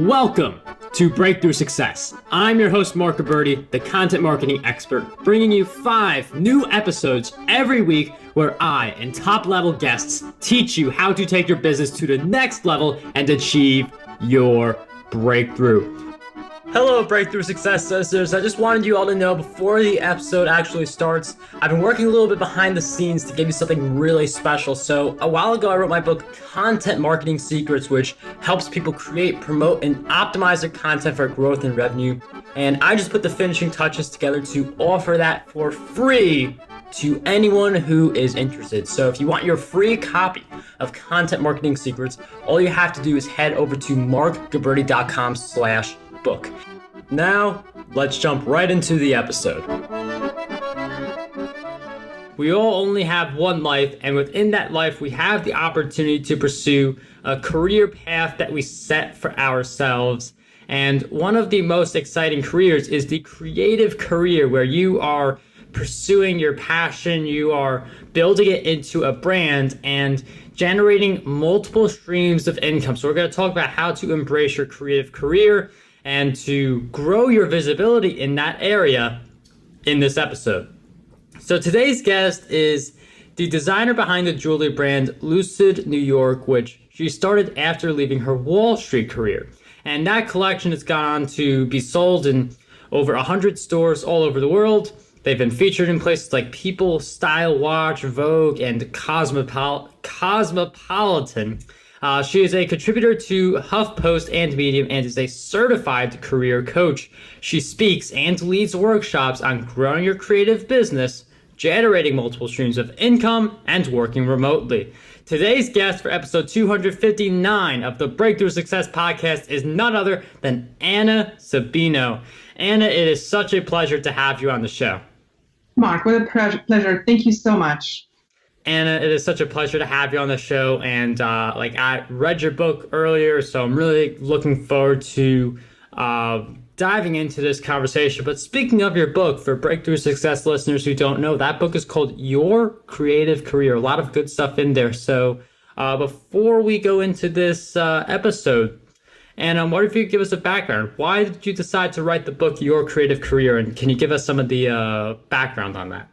Welcome to Breakthrough Success. I'm your host, Mark Roberti, the content marketing expert, bringing you 5 new episodes every week where I and top-level guests teach you how to take your business to the next level and achieve your breakthrough. Hello, Breakthrough Success listeners. I just wanted you all to know before the episode actually starts, I've been working a little bit behind the scenes to give you something really special. So a while ago, I wrote my book, Content Marketing Secrets, which helps people create, promote, and optimize their content for growth and revenue. And I just put the finishing touches together to offer that for free to anyone who is interested. So if you want your free copy of Content Marketing Secrets, all you have to do is head over to markroberti.com/book. Now, let's jump right into the episode. We all only have one life, and within that life, we have the opportunity to pursue a career path that we set for ourselves. And one of the most exciting careers is the creative career, where you are pursuing your passion, you are building it into a brand and generating multiple streams of income. So we're going to talk about how to embrace your creative career and to grow your visibility in that area in this episode. So today's guest is the designer behind the jewelry brand Lucid New York, which she started after leaving her Wall Street career. And that collection has gone on to be sold in over 100 stores all over the world. They've been featured in places like People StyleWatch, Vogue, and Cosmopolitan. She is a contributor to HuffPost and Medium and is a certified career coach. She speaks and leads workshops on growing your creative business, generating multiple streams of income, and working remotely. Today's guest for episode 259 of the Breakthrough Success podcast is none other than Anna Sabino. Anna, it is such a pleasure to have you on the show. Mark, what a pleasure. Thank you so much. Anna, it is such a pleasure to have you on the show. And I read your book earlier, so I'm really looking forward to diving into this conversation. But speaking of your book, for Breakthrough Success listeners who don't know, that book is called Your Creative Career. A lot of good stuff in there. So before we go into this episode, Anna, what if you give us a background? Why did you decide to write the book, Your Creative Career? And can you give us some of the background on that?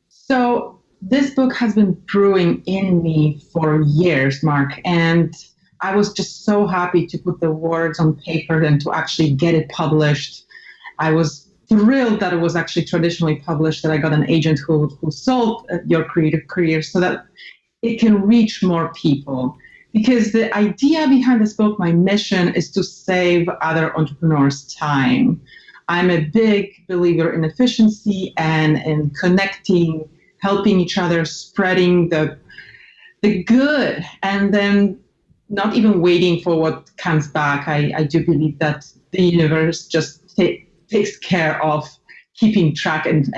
So this book has been brewing in me for years, Mark, and I was just so happy to put the words on paper and to actually get it published. I was thrilled that it was actually traditionally published, that I got an agent who sold Your Creative Career so that it can reach more people. Because the idea behind this book, my mission, is to save other entrepreneurs time. I'm a big believer in efficiency and in connecting, helping each other, spreading the good, and then not even waiting for what comes back. I do believe that the universe just takes care of keeping track and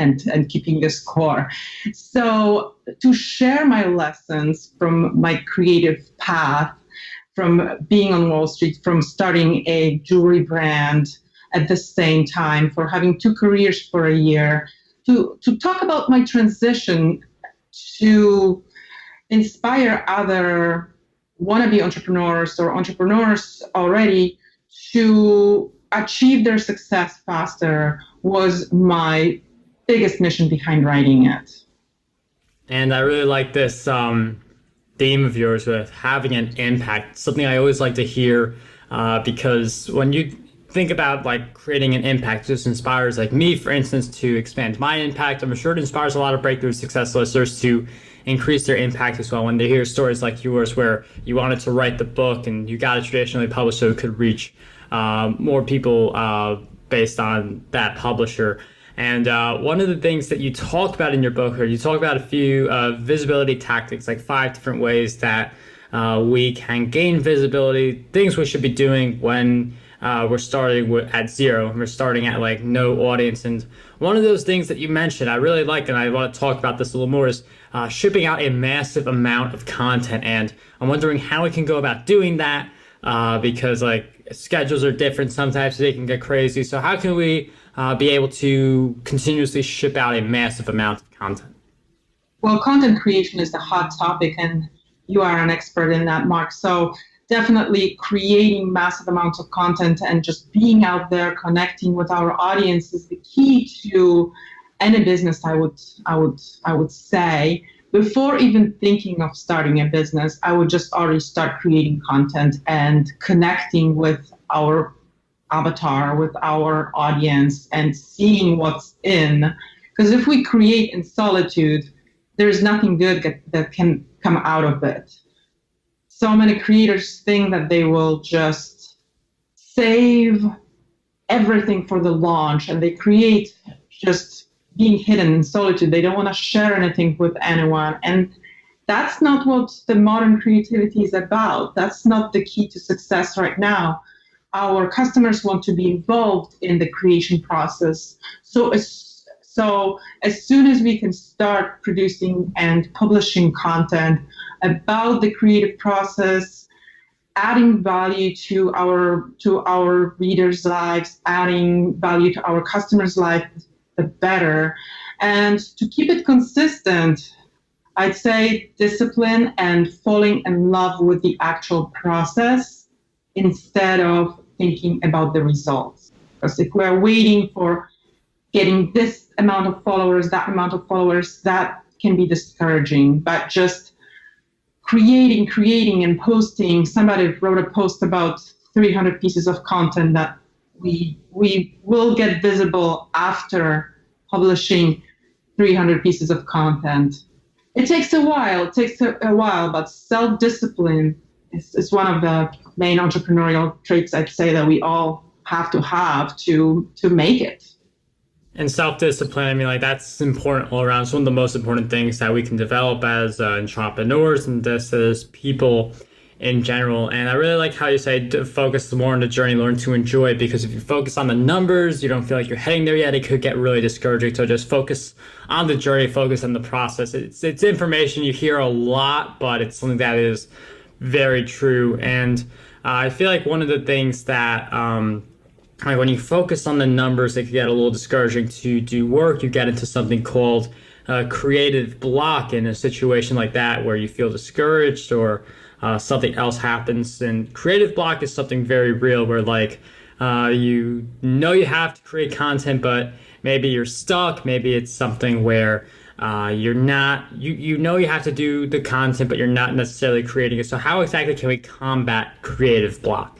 keeping the score. So to share my lessons from my creative path, from being on Wall Street, from starting a jewelry brand at the same time, for having 2 careers for a year, to talk about my transition, to inspire other wannabe entrepreneurs or entrepreneurs already to achieve their success faster, was my biggest mission behind writing it. And I really like this theme of yours with having an impact. Something I always like to hear because when you think about like creating an impact, it just inspires like me, for instance, to expand my impact. I'm sure it inspires a lot of Breakthrough Success listeners to increase their impact as well when they hear stories like yours where you wanted to write the book and you got it traditionally published so it could reach more people based on that publisher. And one of the things that you talked about in your book, or you talk about a few visibility tactics, like 5 different ways that we can gain visibility, things we should be doing when we're starting at zero, and we're starting at like no audience. And one of those things that you mentioned I really like, and I want to talk about this a little more, is shipping out a massive amount of content. And I'm wondering how we can go about doing that because like schedules are different. Sometimes they can get crazy. So how can we be able to continuously ship out a massive amount of content? Well, content creation is the hot topic, and you are an expert in that, Mark. So definitely creating massive amounts of content and just being out there connecting with our audience is the key to any business. I would say before even thinking of starting a business, I would just already start creating content and connecting with our avatar, with our audience, and seeing what's in. Because if we create in solitude, there's nothing good that can come out of it. So many creators think that they will just save everything for the launch, and they create just being hidden in solitude. They don't want to share anything with anyone. And that's not what the modern creativity is about. That's not the key to success right now. Our customers want to be involved in the creation process. So as soon as we can start producing and publishing content about the creative process, adding value to our readers' lives, adding value to our customers' life, the better. And to keep it consistent, I'd say discipline and falling in love with the actual process instead of thinking about the results. Because if we're waiting for getting this amount of followers, that amount of followers, that can be discouraging. But just creating and posting. Somebody wrote a post about 300 pieces of content that we will get visible after publishing 300 pieces of content. It takes a while. But self-discipline is one of the main entrepreneurial traits I'd say that we all have to make it. And self-discipline, I mean, like, that's important all around. It's one of the most important things that we can develop as entrepreneurs and just as people in general. And I really like how you say to focus more on the journey, learn to enjoy it, because if you focus on the numbers, you don't feel like you're heading there yet, it could get really discouraging. So just focus on the journey, focus on the process. It's information you hear a lot, but it's something that is very true. And I feel like one of the things that like when you focus on the numbers, it can get a little discouraging to do work. You get into something called creative block in a situation like that where you feel discouraged or something else happens. And creative block is something very real where like you know you have to create content, but maybe you're stuck. Maybe it's something where you're not, you know you have to do the content, but you're not necessarily creating it. So how exactly can we combat creative block?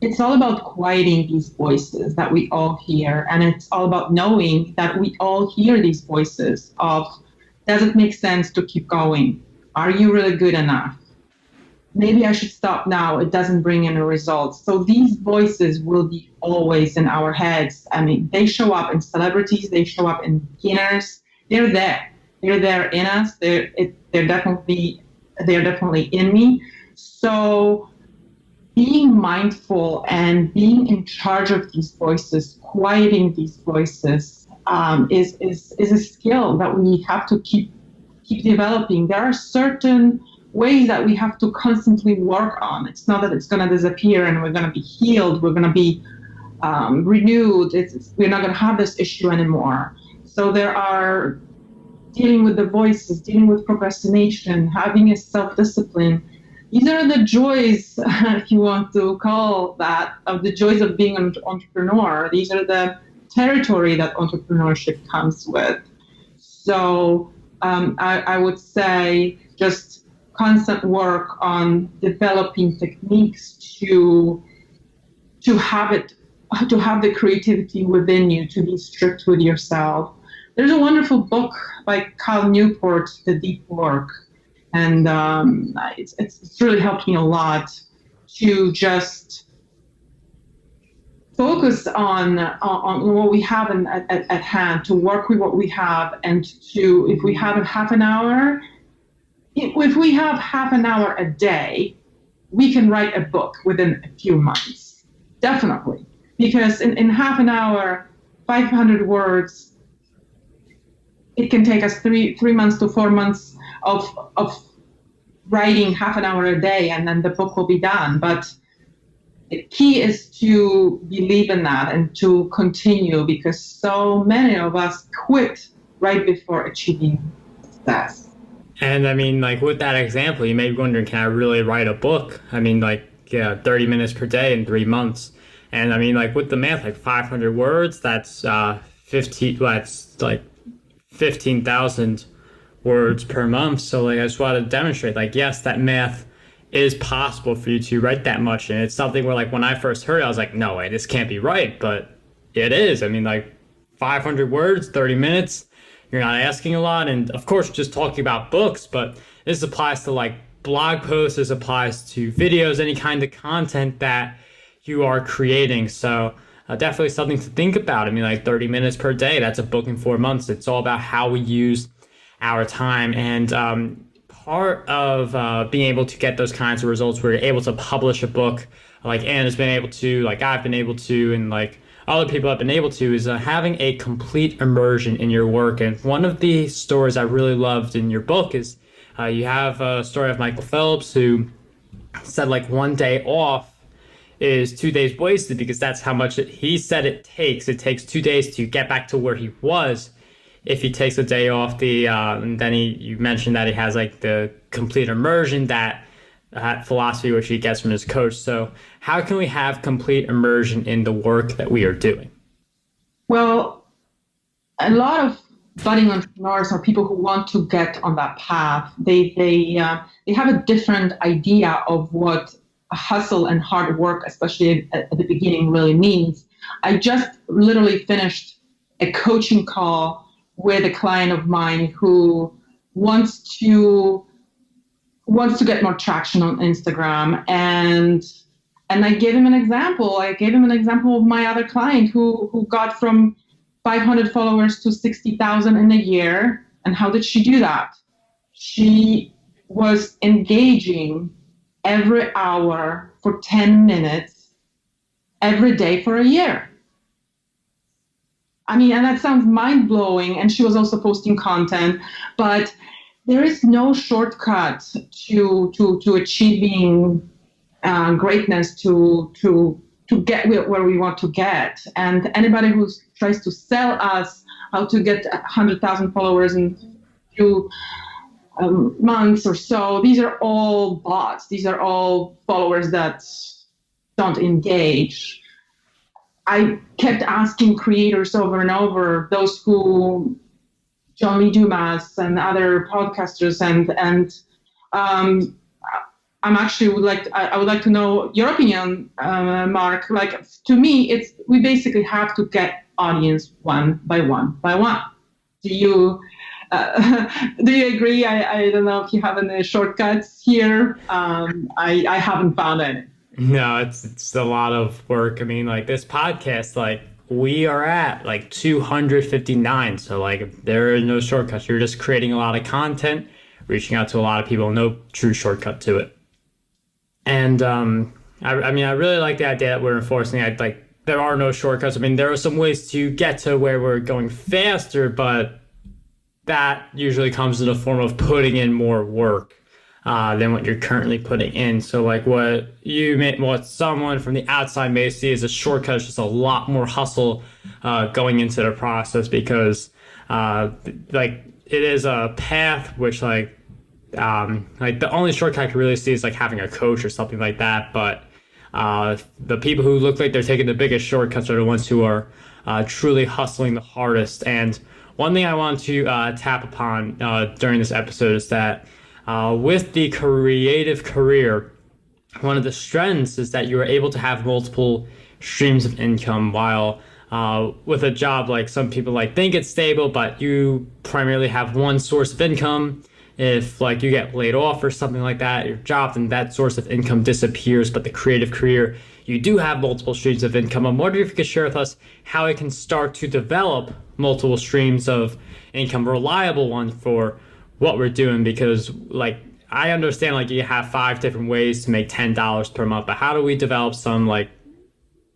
It's all about quieting these voices that we all hear. And it's all about knowing that we all hear these voices of, does it make sense to keep going? Are you really good enough? Maybe I should stop now. It doesn't bring any results. So these voices will be always in our heads. I mean, they show up in celebrities. They show up in beginners. They're there. They're there in us. They're definitely in me. So being mindful and being in charge of these voices, quieting these voices, is a skill that we have to keep developing. There are certain ways that we have to constantly work on. It's not that it's going to disappear and we're going to be healed. We're going to be renewed. We're not going to have this issue anymore. So there are dealing with the voices, dealing with procrastination, having a self-discipline. These are the joys, if you want to call that, of the joys of being an entrepreneur. These are the territory that entrepreneurship comes with. So I would say just constant work on developing techniques to have the creativity within you, to be strict with yourself. There's a wonderful book by Cal Newport, The Deep Work. And it's really helped me a lot to just focus on what we have at hand, to work with what we have, and to, if we have half an hour a day, we can write a book within a few months, definitely. Because in half an hour, 500 words, it can take us three months to 4 months of writing half an hour a day, and then the book will be done. But the key is to believe in that and to continue, because so many of us quit right before achieving success. And I mean, like with that example, you may be wondering, can I really write a book? I mean, like, yeah, 30 minutes per day in 3 months. And I mean, like with the math, like 500 words, that's 15, well, that's like 15,000 words per month. So like, I just want to demonstrate, like, yes, that math is possible for you to write that much. And it's something where like, when I first heard it, I was like, no way, this can't be right. But it is. I mean, like 500 words, 30 minutes. You're not asking a lot. And of course, just talking about books, but this applies to like blog posts, this applies to videos, any kind of content that you are creating. So definitely something to think about. I mean, like 30 minutes per day, that's a book in 4 months. It's all about how we use our time. And part of being able to get those kinds of results where you're able to publish a book like Anne has been able to, like I've been able to, and like other people have been able to, is having a complete immersion in your work. And one of the stories I really loved in your book is you have a story of Michael Phelps, who said like one day off is 2 days wasted, because that's how much he said it takes. It takes 2 days to get back to where he was if he takes a day off. And then you mentioned that he has like the complete immersion, that philosophy which he gets from his coach. So how can we have complete immersion in the work that we are doing? Well, a lot of budding entrepreneurs or people who want to get on that path, they have a different idea of what hustle and hard work, especially at the beginning, really means. I just literally finished a coaching call with a client of mine who wants to get more traction on Instagram, and I gave him an example. I gave him an example of my other client who got from 500 followers to 60,000 in a year. And how did she do that? She was engaging every hour for 10 minutes every day for a year. I mean, and that sounds mind-blowing. And she was also posting content, but there is no shortcut to achieving greatness, to get where we want to get. And anybody who tries to sell us how to get 100,000 followers in a few months or so, these are all bots. These are all followers that don't engage. I kept asking creators over and over, those who John Lee Dumas and other podcasters, and I would like to know your opinion, Mark. Like, to me, we basically have to get audience one by one by one. Do you agree? I don't know if you have any shortcuts here. I haven't found any. No, it's a lot of work. I mean, like this podcast, like we are at like 259. So like there are no shortcuts. You're just creating a lot of content, reaching out to a lot of people, no true shortcut to it. And I mean, I really like the idea that we're enforcing it. Like there are no shortcuts. I mean, there are some ways to get to where we're going faster, but that usually comes in the form of putting in more work than what you're currently putting in. So like what someone from the outside may see as a shortcut is just a lot more hustle going into the process, because like it is a path which like the only shortcut I can really see is like having a coach or something like that. But the people who look like they're taking the biggest shortcuts are the ones who are truly hustling the hardest. And one thing I want to tap upon during this episode is that with the creative career, one of the strengths is that you are able to have multiple streams of income, while with a job, like some people like think it's stable, but you primarily have one source of income. If like you get laid off or something like that, your job, then that source of income disappears. But the creative career, you do have multiple streams of income. I'm wondering if you could share with us how it can start to develop multiple streams of income, reliable ones for what we're doing, because like I understand like you have 5 different ways to make $10 per month, but how do we develop some like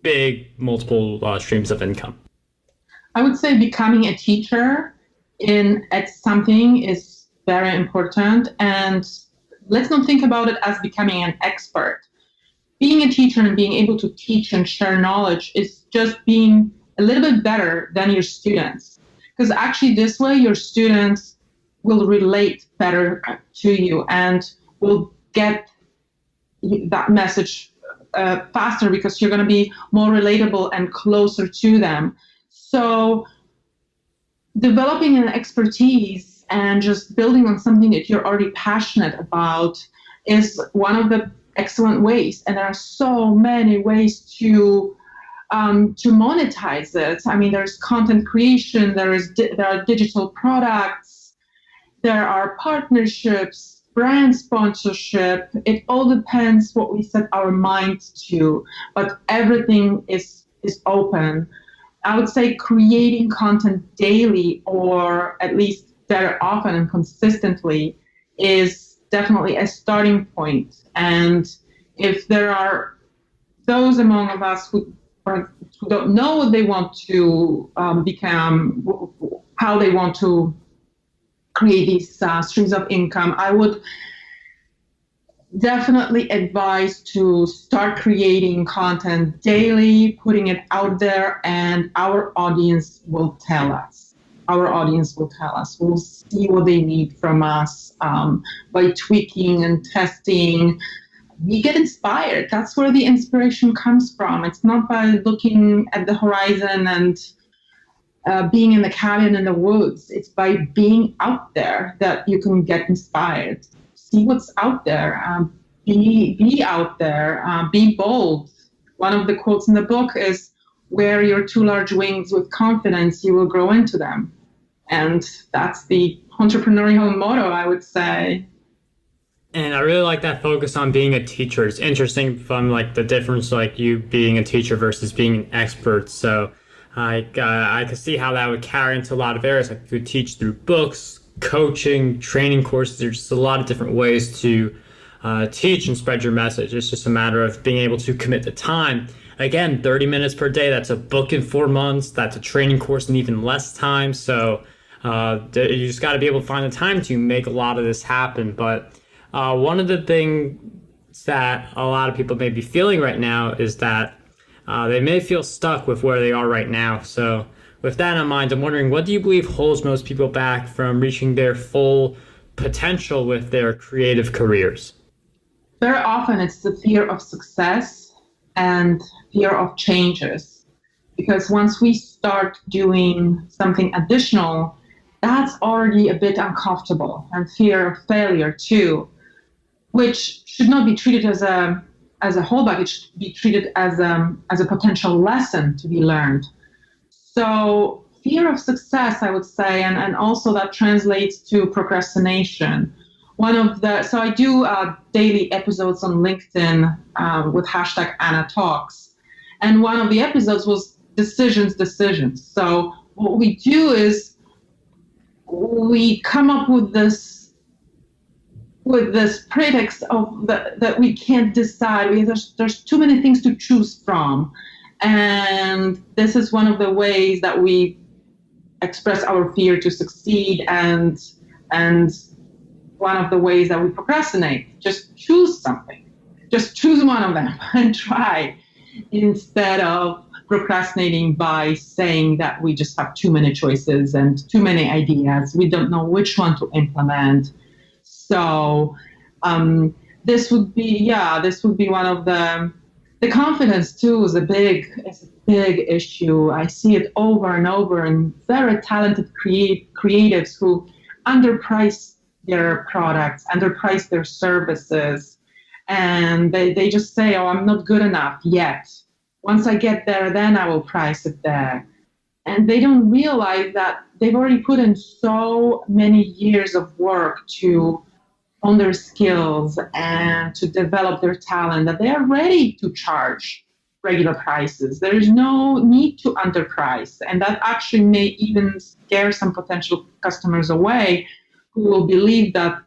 big multiple streams of income? I would say becoming a teacher at something is very important, and let's not think about it as becoming an expert. Being a teacher and being able to teach and share knowledge is just being a little bit better than your students, because actually this way your students will relate better to you and will get that message faster because you're going to be more relatable and closer to them. So developing an expertise and just building on something that you're already passionate about is one of the excellent ways. And there are so many ways to monetize it. I mean, there's content creation, there are digital products, there are partnerships, brand sponsorship. It all depends what we set our minds to, but everything is open. I would say creating content daily, or at least very often and consistently, is definitely a starting point. And if there are those among us who don't know what they want to become, how they want to create these streams of income, I would definitely advise to start creating content daily, putting it out there, and our audience will tell us. We'll see what they need from us by tweaking and testing. We get inspired. That's where the inspiration comes from. It's not by looking at the horizon and being in the cabin in the woods. It's by being out there that you can get inspired. See what's out there. Be out there. Be bold. One of the quotes in the book is, "Wear your two large wings with confidence, you will grow into them." And that's the entrepreneurial motto, I would say. And I really like that focus on being a teacher. It's interesting from like the difference, like you being a teacher versus being an expert. So I could see how that would carry into a lot of areas. Like you could teach through books, coaching, training courses. There's just a lot of different ways to teach and spread your message. It's just a matter of being able to commit the time. Again, 30 minutes per day. That's a book in 4 months. That's a training course in even less time. So you just got to be able to find the time to make a lot of this happen. But one of the things that a lot of people may be feeling right now is that they may feel stuck with where they are right now. So with that in mind, I'm wondering, what do you believe holds most people back from reaching their full potential with their creative careers? Very often it's the fear of success and fear of changes. Because once we start doing something additional, that's already a bit uncomfortable, and fear of failure too, which should not be treated as a holdback. It should be treated as a potential lesson to be learned. So fear of success, I would say, and also that translates to procrastination. So I do daily episodes on LinkedIn with hashtag Anna Talks, and one of the episodes was decisions. So what we do is we come up with this pretext of that we can't decide. There's too many things to choose from, and this is one of the ways that we express our fear to succeed, and one of the ways that we procrastinate. Just choose something. Just choose one of them and try, instead of procrastinating by saying that we just have too many choices and too many ideas. We don't know which one to implement. So this would be one of the confidence too is a big issue. I see it over and over in very talented creatives who underprice their products, underprice their services, and they just say, "Oh, I'm not good enough yet. Once I get there, then I will price it there." And they don't realize that they've already put in so many years of work to hone their skills and to develop their talent that they are ready to charge regular prices. There is no need to underprice, and that actually may even scare some potential customers away who will believe that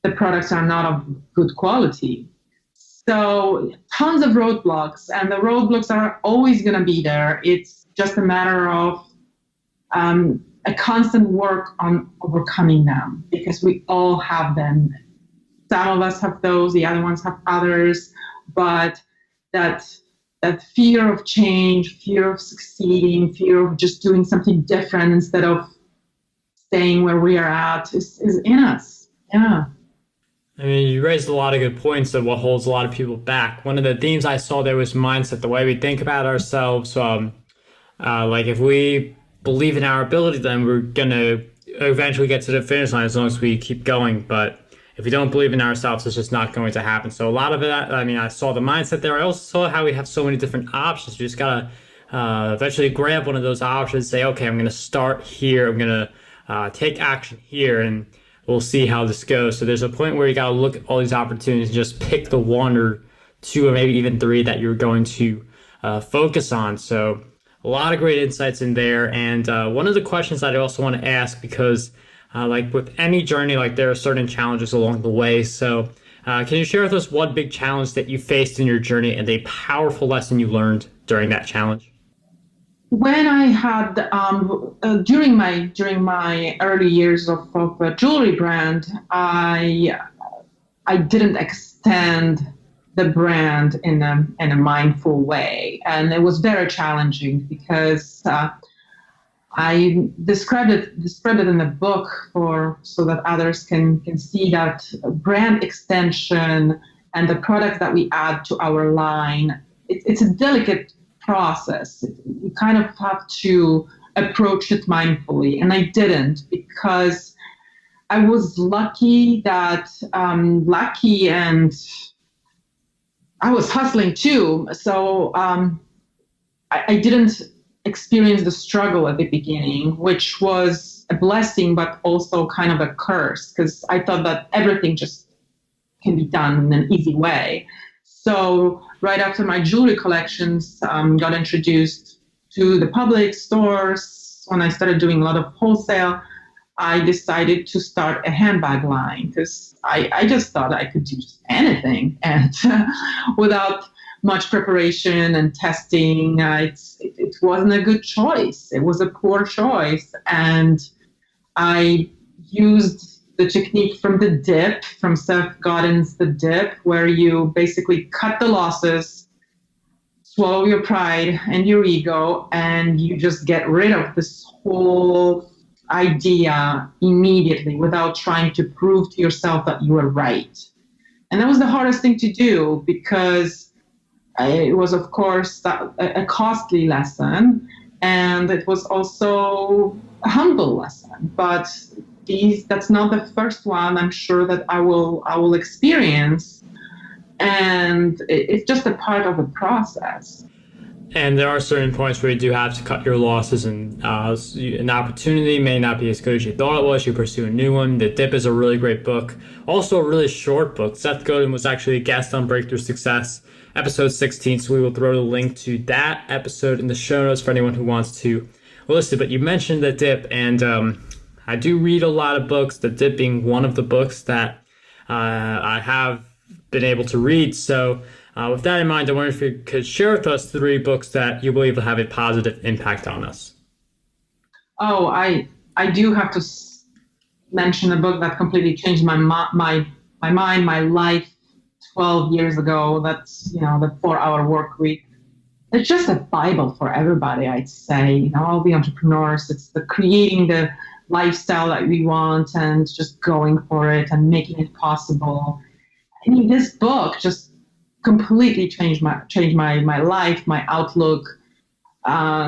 the products are not of good quality. So tons of roadblocks, and the roadblocks are always going to be there. It's just a matter of a constant work on overcoming them, because we all have them. Some of us have those, the other ones have others, but that fear of change, fear of succeeding, fear of just doing something different instead of staying where we are at is in us. Yeah. I mean, you raised a lot of good points of what holds a lot of people back. One of the themes I saw there was mindset, the way we think about ourselves. Like if we believe in our ability, then we're gonna eventually get to the finish line as long as we keep going. But if we don't believe in ourselves, it's just not going to happen. So a lot of it, I mean, I saw the mindset there. I also saw how we have so many different options. You just gotta eventually grab one of those options, say, okay, I'm gonna start here. I'm gonna take action here, and we'll see how this goes. So there's a point where you got to look at all these opportunities and just pick the one or two or maybe even three that you're going to focus on. So a lot of great insights in there. And one of the questions that I also want to ask, because like with any journey, like there are certain challenges along the way. So can you share with us one big challenge that you faced in your journey and a powerful lesson you learned during that challenge? When I had during my early years of a jewelry brand, I didn't extend the brand in a mindful way, and it was very challenging because I described it in the book so that others can see that brand extension and the product that we add to our line. It's a delicate process. You kind of have to approach it mindfully, and I didn't, because I was lucky and I was hustling too. So I didn't experience the struggle at the beginning, which was a blessing, but also kind of a curse, because I thought that everything just can be done in an easy way. So right after my jewelry collections got introduced to the public stores, when I started doing a lot of wholesale, I decided to start a handbag line, because I just thought I could do anything, and without much preparation and testing, it wasn't a good choice. It was a poor choice, and I used the technique from Seth Godin's The Dip, where you basically cut the losses, swallow your pride and your ego, and you just get rid of this whole idea immediately without trying to prove to yourself that you were right. And that was the hardest thing to do, because it was, of course, a costly lesson, and it was also a humble lesson. But that's not the first one I'm sure that I will experience, and it's just a part of the process. And there are certain points where you do have to cut your losses, and an opportunity may not be as good as you thought it was. You pursue a new one. The Dip is a really great book, also a really short book. Seth Godin was actually a guest on Breakthrough Success, episode 16, so we will throw the link to that episode in the show notes for anyone who wants to listen. But you mentioned The Dip, and I do read a lot of books, The Dip being one of the books that I have been able to read. So with that in mind, I wonder if you could share with us 3 books that you believe will have a positive impact on us. Oh, I do have to mention a book that completely changed my mind, my life 12 years ago. That's, the 4-Hour Work Week. It's just a Bible for everybody, I'd say. All the entrepreneurs, it's the creating the lifestyle that we want and just going for it and making it possible. I mean, this book just completely changed my life, my outlook.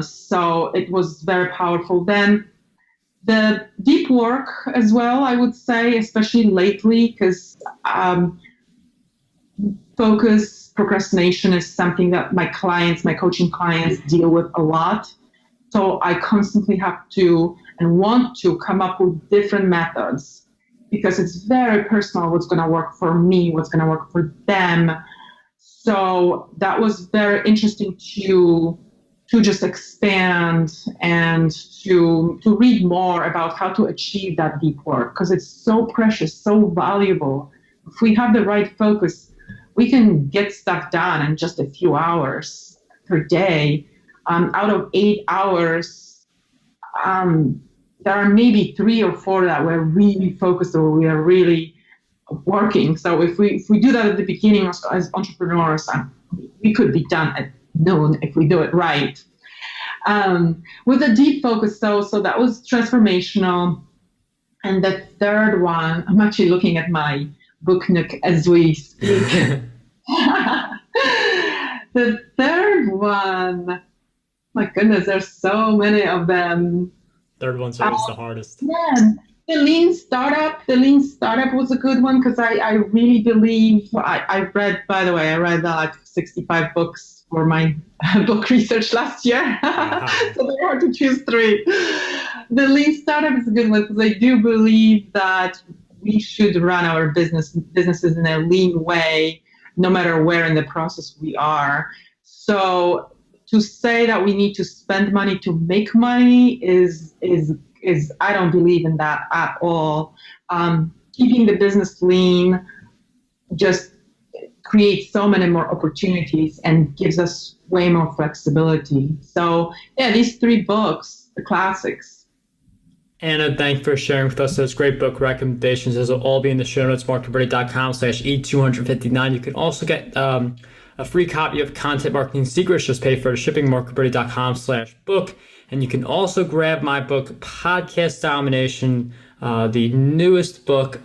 So it was very powerful. Then the deep work as well, I would say, especially lately, because procrastination is something that my coaching clients deal with a lot. So I constantly have to and want to come up with different methods, because it's very personal what's going to work for me, what's going to work for them. So that was very interesting to just expand and to read more about how to achieve that deep work, because it's so precious, so valuable. If we have the right focus, we can get stuff done in just a few hours per day. Out of 8 hours, there are maybe 3 or 4 that we're really focused or we are really working. So if we do that at the beginning as entrepreneurs, we could be done at noon if we do it right. With a deep focus, so that was transformational. And the third one, I'm actually looking at my book nook as we speak. The third one, my goodness, there's so many of them. Third one's always the hardest. Yeah, the Lean Startup. The Lean Startup was a good one because I really believe, I read, by the way, I read like 65 books for my book research last year. So they're hard to choose three. The Lean Startup is a good one because I do believe that we should run our businesses in a lean way, no matter where in the process we are. So to say that we need to spend money to make money is I don't believe in that at all. Keeping the business lean just creates so many more opportunities and gives us way more flexibility. So yeah, these three books, the classics. Anna, thank you for sharing with us those great book recommendations. Those will all be in the show notes, markroberti.com/E259. You can also get a free copy of Content Marketing Secrets. Just pay for the shipping, markroberti.com/book. And you can also grab my book, Podcast Domination, the newest book,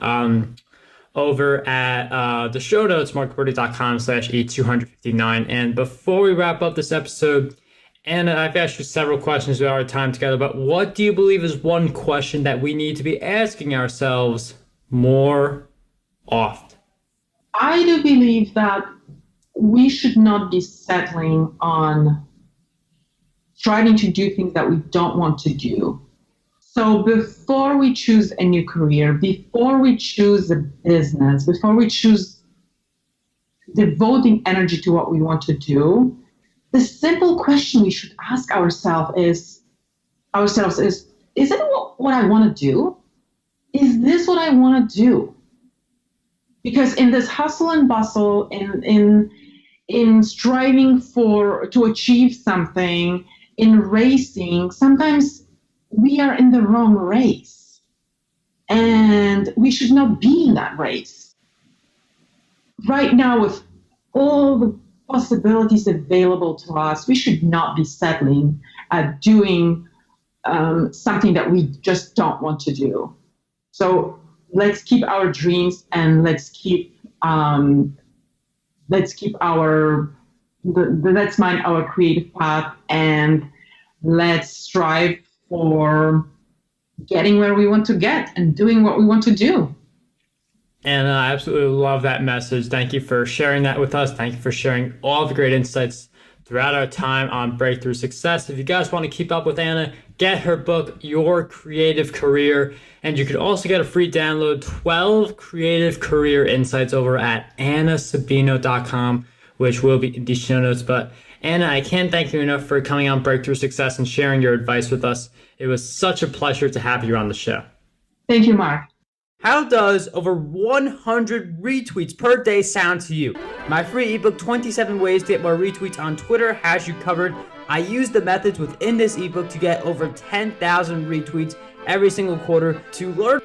over at the show notes, markroberti.com/E259. And before we wrap up this episode, Anna, I've asked you several questions about our time together, but what do you believe is one question that we need to be asking ourselves more often? I do believe that we should not be settling on trying to do things that we don't want to do. So before we choose a new career, before we choose a business, before we choose devoting energy to what we want to do, the simple question we should ask ourselves is, is it what I want to do? Is this what I want to do? Because in this hustle and bustle, in striving to achieve something, in racing, sometimes we are in the wrong race. And we should not be in that race. Right now, with all the possibilities available to us, we should not be settling at doing something that we just don't want to do. So let's keep our dreams and let's mind our creative path, and let's strive for getting where we want to get and doing what we want to do. And I absolutely love that message. Thank you for sharing that with us. Thank you for sharing all the great insights throughout our time on Breakthrough Success. If you guys want to keep up with Anna, get her book, Your Creative Career. And you can also get a free download, 12 Creative Career Insights over at annasabino.com, which will be in the show notes. But Anna, I can't thank you enough for coming on Breakthrough Success and sharing your advice with us. It was such a pleasure to have you on the show. Thank you, Mark. How does over 100 retweets per day sound to you? My free ebook, 27 Ways to Get More Retweets on Twitter, has you covered. I use the methods within this ebook to get over 10,000 retweets every single quarter. To learn